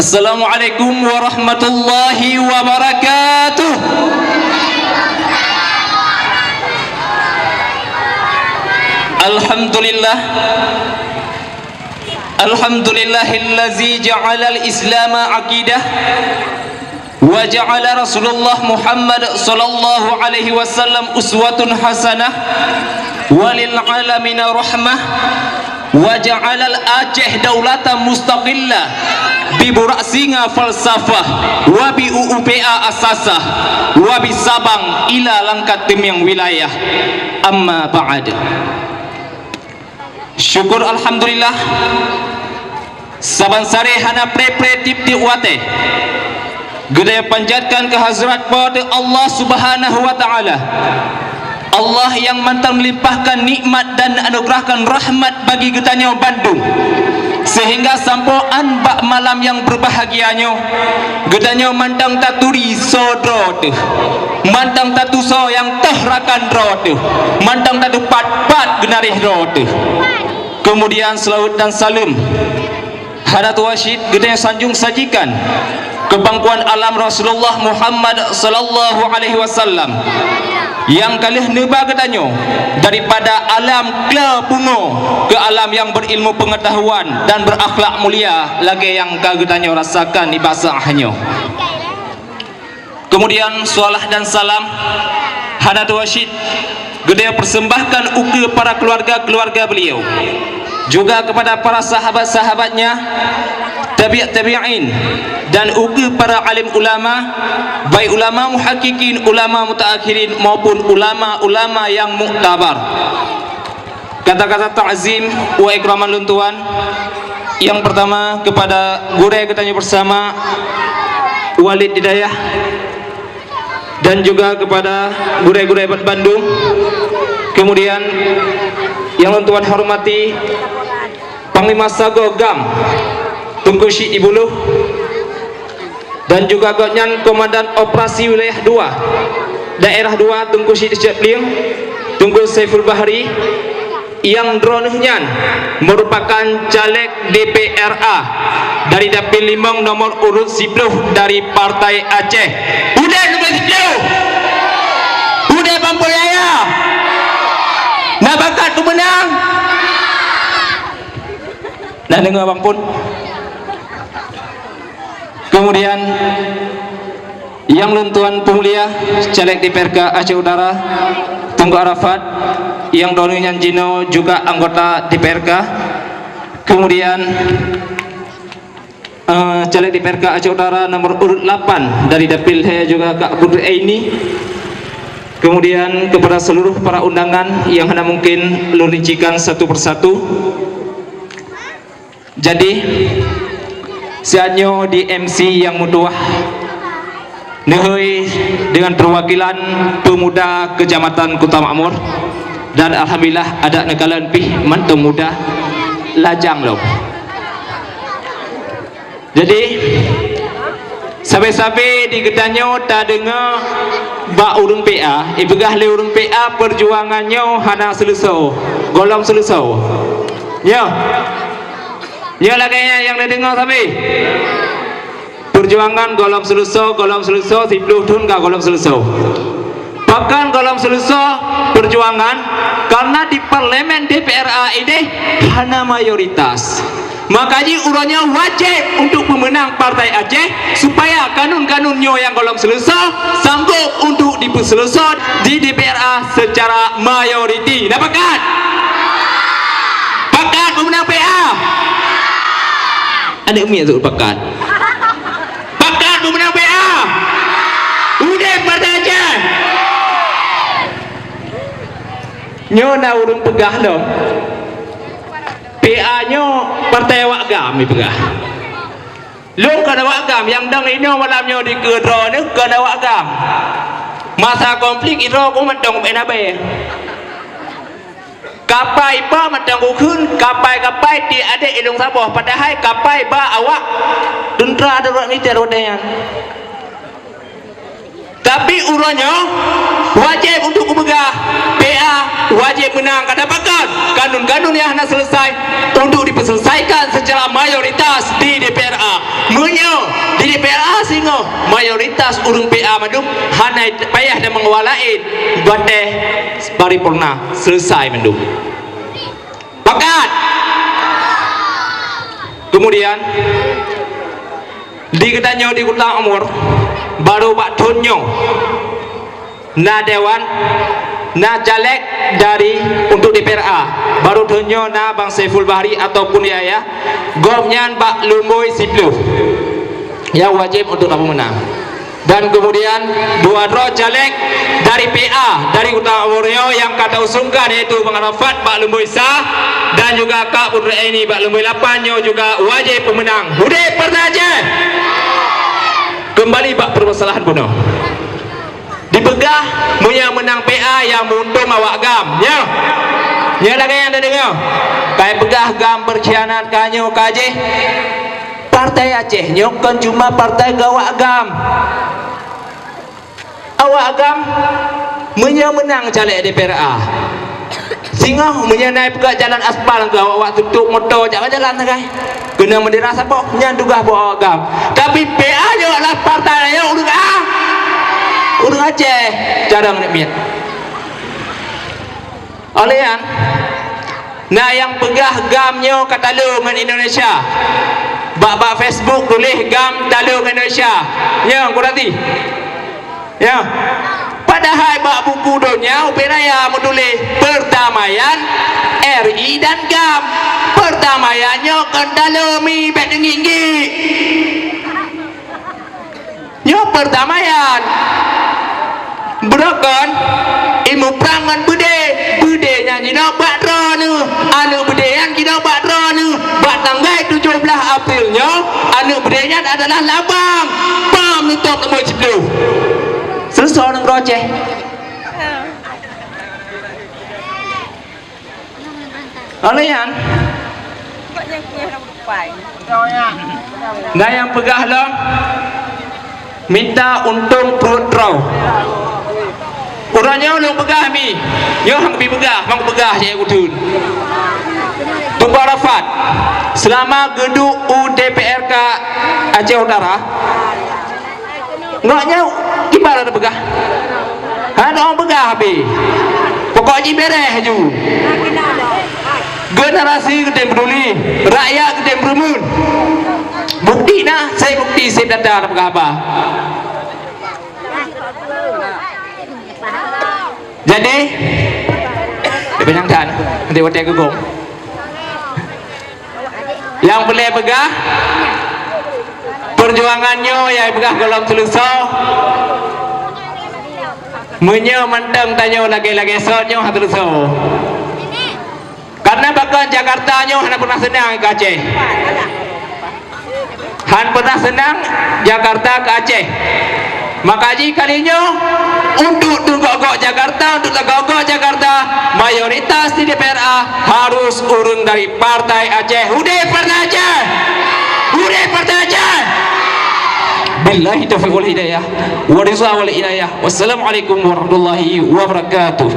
Assalamualaikum warahmatullahi wabarakatuh. Alhamdulillah. Alhamdulillahillazi ja'ala al-islam aqidah wa ja'ala Rasulullah Muhammad sallallahu alaihi wasallam uswatun hasanah walil alamin rahmah wa ja'ala al-Aceh daulatan mustaqillah bi bura'singa falsafah wa bi UUPA asasah wa bi Sabang ila langkat yang wilayah. Amma ba'd. Syukur alhamdulillah saban sare hana pre tip wate gede panjatkan ke hazrat pada Allah Subhanahu wa taala, Allah yang mantan melimpahkan nikmat dan anugerahkan rahmat bagi getanya Bandung, sehingga sampoan bak malam yang berbahagianya getanya mandang taturi sodro tu mandang tatu so yang tehrakan roh tu mandang tatu pat genarih roh tu. Kemudian selawat dan salam hadat wasyid getanya sanjung sajikan kebangkuan alam Rasulullah Muhammad sallallahu alaihi wasallam yang kalih neba getanyo daripada alam bungo ke alam yang berilmu pengetahuan dan berakhlak mulia lagi yang kagetanyo rasakan di basahnya. Kemudian salah dan salam hadat wasyid gedaya persembahkan uke para keluarga beliau, juga kepada para sahabat-sahabatnya, tabi'in dan uke para alim ulama, baik ulama muhakkikin, ulama mutaakhirin maupun ulama-ulama yang muktabar. Kata-kata ta'zim wa ikraman luntuan yang pertama kepada guru ketanya bersama Walid Hidayah dan juga kepada guru-guru hebat Bandung. Kemudian yang Tuan hormati Panglima Sago Gam Tunku Syed Ibuluh dan juga Godnyan Komandan Operasi Wilayah 2 Daerah 2 Tunku Syed Cepling Tunku Saiful Bahri yang dronenya merupakan caleg DPRA dari Dapil Limong nomor urut 10 dari Partai Aceh. Udah nomor 10. Udah Bampu Yaya. Nak bakat tu menang. Nah dengar Bang Pun. Kemudian yang luntuan pemulia caleg DPRK Aceh Utara Tunku Arafat yang dulunya Jino juga anggota DPRK. Kemudian caleg DPRK Aceh Utara nomor urut 8 dari Dapil saya juga Kak Budri Aini. Kemudian kepada seluruh para undangan yang hanya mungkin lu rincikan satu persatu. Jadi sianyo di MC yang mutuah nehoi dengan perwakilan pemuda Kecamatan Kota Makmur, dan alhamdulillah ada nekalan pih mantu muda lajang loh. Jadi sampai-sampai di getanyo tak dengar bak urung PA ibegah le urung PA perjuangannya hana selesai golong selesai nya laganya yang dengar sampai perjuangan golong selesai 10 tahun ka golong selesai, bahkan golong selesai perjuangan karena di parlemen DPRA ini hana mayoritas. Makanya uranya wajib untuk pemenang Partai Aceh supaya kanun-kanunnya yang golong selesai sanggup untuk diselesaikan di DPRA secara mayoriti. Nah pakat pemenang PA ada umi itu pakat pemenang PA udah Partai Aceh nyona urung pegah dong PA-nya Partai Wakgam ipegah. Lu kada Wakgam yang dang ini malamnya di kedro ni kada Wakgam. Masa konflik itu aku mandang enabe. Kapai ba mandang ukun, kapai di ada ilung saboh padahal kapai ba awak tentara darurat ni terodenya. Tapi uranya wajib untuk kubegah PA wajib menang kada pakat kan ganun-ganun yang nak selesai untuk diselesaikan secara mayoritas di DPRA. Menyo di DPRA singo mayoritas urung PA mandum hanai payah dan mengawalain bateh paripurna selesai mandum. Pakat. Kemudian di kedanyo di Kuala Umur baru Pak Tunyo na dewan na caleg dari untuk DPRA baru Tunyo na Bang Saiful Bahri ataupun ya gomnyan Pak Lumboy Siplu yang wajib untuk dapat menang. Dan kemudian dua roh caleg dari PA dari Kuala Umur yang kata usungkan yaitu Bang Arafat Pak Lumboy Sah dan juga Kak Putri ini Pak Lumboy 8 juga wajib pemenang. Hudi pernaje kembali Pak permasalahan penuh dipegah punya menang PA yang untung awak gam ya lagi yang ada dengar kayak pegah gam berkhianat kanyo kaje partai Aceh nyokon cuma partai gawak gam awak gam punya menang caleg DPRA singoh punya naik pegah jalan aspal ke awak tutup motor jalan kan kena mendera siapa nyandugah bawa agam tapi PA juga lah partai yang urung Aceh jarang nak miat olehan nah yang pegah gamnya kat talungan Indonesia bak Facebook tulis gam talungan Indonesia ya aku nanti ya padahal bak buku dunia upaya menulis perdamaian RI dan GAM perdamaiannya kendalami bet tinggi nyo perdamaian berakon ilmu perangan bude nyanyi nak bakra ni anu budean kita bakra ni bak tanggal 17 Aprilnya anu budean adalah labang pam nutup temu ciplu selesai nang roceh olehan nah yang pegah long minta untung perut raw orangnya long pegah mi yo hang bi pegah mang pegah saya udun Tunggu Arafat selama gedung UDPRK Aceh Utara ngaknya gimana ada pegah ada orang pegah habis pokoknya beres je generasi gede peduli rakyat gede berumun bukti nah saya bukti saya data pegah apa jadi benang dan nanti waktu aku gom yang boleh pegah perjuangannya yang pegah dalam selesai menyo mendeng tanya lagi-lagi sotnya hatur so karena bahkan Jakarta nyo hana pernah senang ke Aceh han pernah senang Jakarta ke Aceh maka jikalinya untuk tunggok Jakarta untuk legok Jakarta mayoritas di DPRA harus urung dari partai Aceh Hudi partai Aceh Hudi partai Aceh billahi taufiq wal hidayah wa ridha wal inayah wassalamualaikum warahmatullahi wabarakatuh.